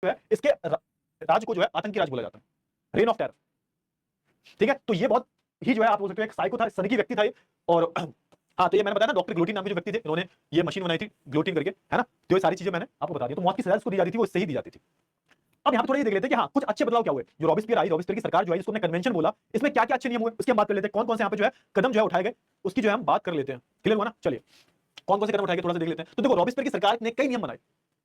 है इसके राज को जो है आतंकी राज बोला जाता है, रेन ऑफ टेरर। ठीक है, तो ये बहुत ही जो है आप बोल सकते हो एक साइको था, सनकी व्यक्ति था ये। और हाँ, तो ये मैंने बताया ना, डॉक्टर ग्लोटिन नाम के जो व्यक्ति थे, इन्होंने ये मशीन बनाई थी ग्लोटिन करके, है ना। तो ये सारी चीजें मैंने आपको बता दी। तो मौत की सजा इसको दी जाती थी, वो इससे ही दी जाती थी। अब यहाँ पे थोड़ा ये देख लेते हैं कि हाँ कुछ अच्छे बदलाव क्या हुए। जो रॉबेस्पियर आई, रॉबेस्पियर की सरकार जो है, इसको हमने कन्वेंशन बोला, इसमें क्या क्या अच्छे नियम हुए उसकी हम बात कर लेते हैं। कौन कौन से यहाँ पे जो है कदम जो है उठाए गए उसकी जो है हम बात कर लेते हैं। क्लियर हुआ ना? चलिए कौन कौन से कदम उठाए गए थोड़ा सा देख लेते हैं। तो देखो, रॉबेस्पियर की सरकार ने कई नियम बनाए,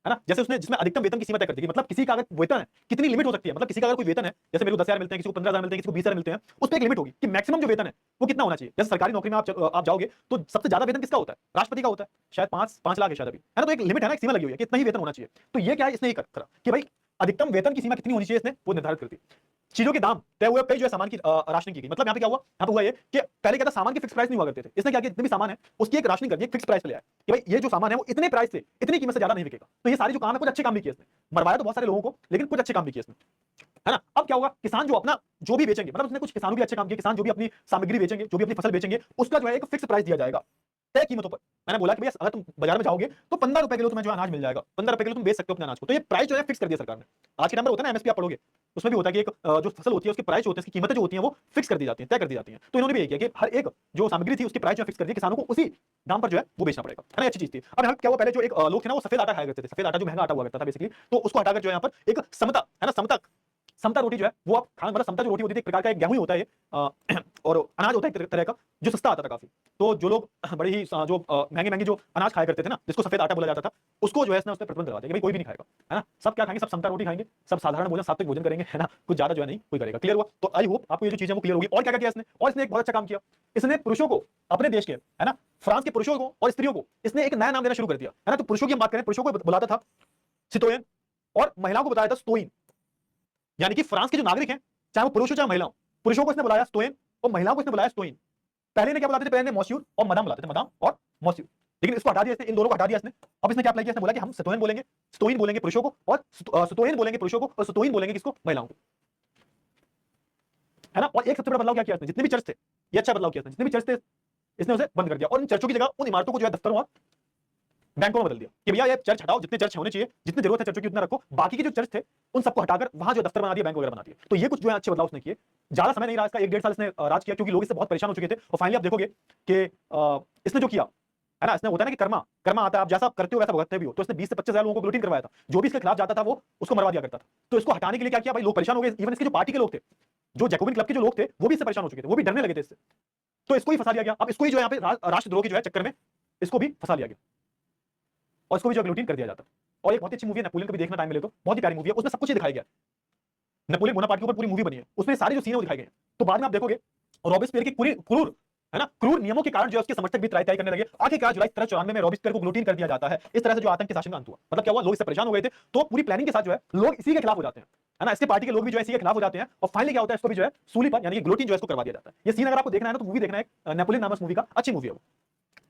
है ना। जैसे उसने जिसमें अधिकतम वेतन की सीमा तय कर दी, मतलब किसी का अगर वेतन है कितनी लिमिट हो सकती है, मतलब किसी का अगर कोई वेतन है, जैसे मेरे को 10,000 मिलते हैं, किसी को 15,000 मिलते हैं, किसी को 20,000 मिलते हैं, उस पर एक लिमिट होगी कि मैक्सिमम जो वेतन है वो कितना होना चाहिए। जैसे सरकारी नौकरी में आप जाओगे तो सबसे ज्यादा वेतन किसका होता है? राष्ट्रपति का होता है, शायद 5 लाख है शायद अभी, है ना। तो एक लिमिट है ना, एक सीमा लगी हुई है कि इतना ही वेतन होना चाहिए। तो ये क्या है, इसने ये करा कि भाई अधिकतम वेतन की सीमा कितनी होनी चाहिए, इसने वो निर्धारित कर दी। चीजों के दाम तय हुए, पे जो है सामान की राशनिंग की गई। मतलब यहाँ पे क्या हुआ, यहाँ पे हुआ ये कि पहले क्या था, सामान के फिक्स प्राइस नहीं हुआ करते थे। इसने क्या किया, जितने भी सामान है उसकी एक राशनिंग कर दी, एक फिक्स प्राइस पे ले आया कि भाई ये जो सामान है वो इतने प्राइस से, इतनी कीमत से ज्यादा नहीं बिकेगा। तो ये सारी जो काम है, कुछ अच्छे काम भी किए इसने, मरवाया तो बहुत सारे लोगों को, लेकिन कुछ अच्छे काम भी किए इसने, है ना। अब क्या होगा, किसान जो अपना जो भी बेचेंगे, मतलब उसने कुछ किसानों भी अच्छे काम किए, किसान जो भी अपनी सामग्री बेचेंगे, जो भी अपनी फसल बेचेंगे, उसका जो है एक फिक्स प्राइस दिया जाएगा तय कीमतों पर। मैंने बोला कि भैया अगर तुम बाजार में जाओगे तो 15 रुपए किलो तुम्हें जो अनाज मिल जाएगा, 15 रुपए किलो तुम बेच सकते हो अपने अनाज को। तो ये प्राइस जो है फिक्स कर दिया सरकार ने। आज के टाइम पर होता है ना, एमएसपी आप पढ़ोगे उसमें भी होता है कि एक जो फसल होती है उसकी प्राइस होती है, उसकी कीमतें जो होती हैं वो फिक्स कर दी जाती हैं, तय कर दी जाती हैं। तो इन्होंने भी यही किया कि हर एक जो सामग्री थी उसकी प्राइस जो फिक्स कर दी, किसानों को उसी दाम पर जो है वो बेचना पड़ेगा, है ना। अच्छी चीज थी। अब यहाँ क्या हुआ, पहले जो एक लोग थे ना वो सफेद आटा खाया करते थे, सफेद आटा जो महंगा आटा हुआ करता था बेसिकली, तो उसको हटाकर जो है यहाँ पर एक समता, है ना, समता समता रोटी जो है वो आप खाना, मतलब समता जो रोटी होती थी एक प्रकार का, एक गेहूं ही होता है और अनाज होता है एक तरह का जो सस्ता आता था काफी। तो जो लोग बड़ी ही जो महंगे महंगे जो अनाज खाया करते थे ना, जिसको सफेद आटा बोला जाता था, उसको जो है इसने उस पर प्रतिबंध लगा दिया कि भाई कोई भी नहीं खाएगा, है ना। सब क्या खाएंगे, सब समता रोटी खाएंगे, सब साधारण भोजन, सात्विक भोजन करेंगे, है ना। कुछ ज्यादा जो है नहीं कोई करेगा। क्लियर हुआ? तो आई होप आपको ये जो चीजें वो क्लियर होगी। और क्या क्या किया इसने, और इसने एक बहुत अच्छा काम किया, इसने पुरुषों को अपने देश के, है ना, फ्रांस के पुरुषों को और स्त्रियों को इसने एक नया नाम देना शुरू कर दिया, है ना। तो पुरुषों की हम बात करें, पुरुषों को बुलाता था सितोयन, और महिलाओं को बताया था स्टोइन। यानी कि फ्रांस के जो नागरिक हैं, चाहे वो पुरुष हो चाहे महिला हो, पुरुषों को इसने बुलाया स्टोइन और महिलाओं को इसने बुलाया स्टोइन। पहले ने क्या बुलाते थे, पहले ने मॉस्यूर और मदाम बुलाते थे, मदाम और मॉस्यूर। लेकिन इसको हटा दिया इसने, इन दोनों को हटा दिया इसने। अब इसने क्या अप्लाई किया, इसने बोला कि हम सितोयन बोलेंगे, स्टोइन बोलेंगे पुरुषों को, और सितोयन बोलेंगे पुरुषों को, और स्टोइन बोलेंगे किसको, महिलाओं को, है ना। और एक सबसे बड़ा बदलाव क्या किया इसने, जितने भी चर्च थे, ये अच्छा बदलाव किया इसने, जितने भी चर्च थे इसने उसे बंद कर दिया, और इन चर्चों की जगह उन इमारतों को जो है दफ्तरों और बैंकों में बदल दिया कि भैया ये चर्च हटाओ, जितने चर्च होने चाहिए, जितनी जरूरत है चर्चों की उतना रखो, बाकी के जो चर्च थे उन सबको हटाकर वहां जो दफ्तर बना दिया, बैंक वगैरह बना दिए। तो ये कुछ जो है अच्छे बदलाव उसने किए। ज्यादा समय नहीं रहा इसका, 1-1.5 साल इसने राज किया, क्योंकि लोग इससे बहुत परेशान हो चुके थे। और फाइनली आप देखोगे कि इसने जो किया, है ना, इसने होता है ना कि कर्मा कर्मा आता है, आप जैसा आप करते हो वैसा भुगतते भी हो। तो इसने 20 से 25 हजार लोगों को ग्लोटिन करवाया था, जो भी इसके खिलाफ जाता था वो उसको मरवा दिया करता था। तो इसको हटाने के लिए क्या किया भाई, लोग परेशान हो गए। इवन इसके जो पार्टी के लोग थे, जो जैकोबिन क्लब के जो लोग थे, वो भी इससे परेशान हो चुके थे, वो भी डरने लगे थे इससे। तो इसको ही फंसा दिया गया। अब इसको ही जो यहाँ पे राष्ट्रद्रोह की जो है चक्कर में इसको भी फंसा लिया गया, और इसको भी जो ग्लूटीन कर दिया जाता है। और एक बहुत अच्छी मूवी है नेपोलियन, कभी देखना टाइम मिले तो, बहुत ही प्यारी मूवी है, उसमें सब कुछ दिखाया गया। नेपोलियन बोनापार्ट के ऊपर पूरी मूवी बनी है, उसमें सारे जो सीन है वो दिखाए गए हैं। तो बाद में आप देखोगे रॉबेस्पियर की पूरी क्रूर, है ना, क्रूर नियमों के कारण जो उसके समर्थक भी तय करने लगे। आखिरकार जुलाई 1794 में रॉबेस्पियर को ग्लूटीन कर दिया जाता है। इस तरह से जो आतंक के शासन का अंत हुआ। मतलब क्या हुआ, लोग इससे परेशान हो गए थे, तो पूरी प्लानिंग के साथ जो है लोग इसी के खिलाफ हो जाते हैं, है ना। इसके पार्टी के लोग भी जो है इसी के खिलाफ हो जाते हैं, और फाइनली क्या होता है, इसको भी जो है सूली पर, यानी कि ग्लूटीन जो है इसको करवा दिया जाता है। ये सीन अगर आपको देखना है ना तो मूवी देखना है, नेपोलियन नामक मूवी का, अच्छी मूवी है वो,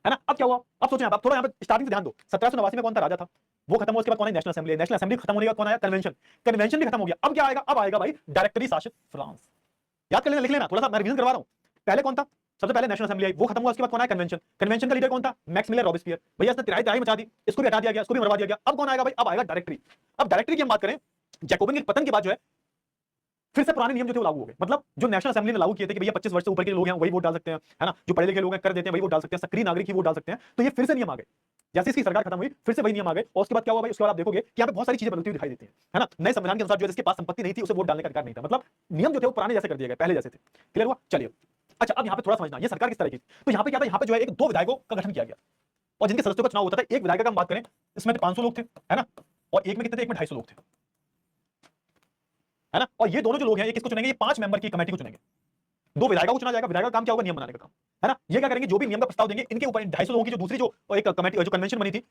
है ना। अब क्या हुआ, अब सोचें आप थोड़ा यहाँ पे स्टार्टिंग से ध्यान दो। 1789 में कौन था राजा था, वो खत्म हुआ। उसके बाद कौन है, नेशनल असेंबली। नेशनल असेंबली खत्म होने के बाद कौन आया, कन्वेंशन। कन्वेंशन भी खत्म हो गया। अब क्या आएगा, अब आएगा भाई डायरेक्टरी शासित फ्रांस। याद कर लेना, लिख लेना, थोड़ा सा मैं रिवीजन करवा रहा हूं। पहले कौन था, सबसे पहले नेशनल असेंबली आई, वो खत्म हुआ। उसके बाद कौन आया, कन्वेंशन। कन्वेंशन का लीडर कौन था, मैक्स मिलर रॉबेस्पियर। भैया इसने तिराई मचा दी, इसको भी हटा दिया गया, इसको भी मरवा दिया गया। अब कौन आएगा भाई, अब आएगा डायरेक्टरी। अब डायरेक्टरी की हम बात करें, जैकोबिन के पतन के बाद जो है फिर से पुराने नियम जो थे वो लागू हो गए। मतलब जो नेशनल असेंबली ने लागू किए थे कि भैया 25 वर्ष से ऊपर के लोग हैं वही वोट डाल सकते हैं, है ना, जो पढ़े लिखे लोग हैं कर देते हैं वही वोट डाल सकते हैं, सक्रिय नागरिक ही वोट डाल सकते हैं। तो ये फिर से नियम आ गए, जैसे इसकी सरकार खत्म हुई फिर से वही नियम आ गए। और उसके बाद क्या हुआ भाई, उसके बाद आप देखोगे कि यहाँ पे बहुत सारी चीजें बदलती हुई दिखाई देती हैं, है ना। नए संविधान के अनुसार जो जिसके पास संपत्ति नहीं थी उसे वोट डालने का अधिकार नहीं था। मतलब नियम जो थे वो पुराने जैसे कर दिए गए, पहले जैसे थे। क्लियर हुआ? चलिए अच्छा, अब यहाँ पे थोड़ा समझना ये सरकार किस तरह की थी। तो यहाँ पे क्या था, यहाँ पे जो है एक 2 विधायकों का गठन किया गया, और जिनके सदस्यों का चुनाव होता था। एक विधायक का हम बात करें, इसमें 500 लोग थे, है ना, और एक में कितने थे, एक में 250 लोग थे, है ना। और ये दोनों जो लोग हैं ये किसको चुनेंगे, ये 5 मेंबर की कमेटी को चुनेंगे। 2 विधायकों को चुना जाएगा। विधायक का काम क्या होगा, नियम बनाने का काम, है ना। ये क्या करेंगे, जो भी नियम का प्रस्ताव देंगे इनके ऊपर 250 लोगों की जो दूसरी जो एक कमेटी जो कन्वेंशन बनी थी,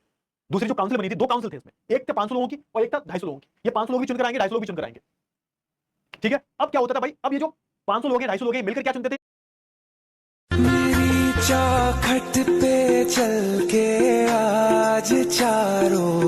दूसरी जो काउंसिल बनी थी, 2 काउंसिल थे इसमें, एक थे 500 लोगों की और एक था 250 लोगों की। ये 500 लोग भी चुनकर आएंगे, 250 लोग भी चुनकर आएंगे, ठीक है। अब क्या होता था भाई, अब ये जो 500 लोग हैं 250 लोग हैं मिलकर क्या चुनते थे, मेरी चौखट पे चल के आज चारों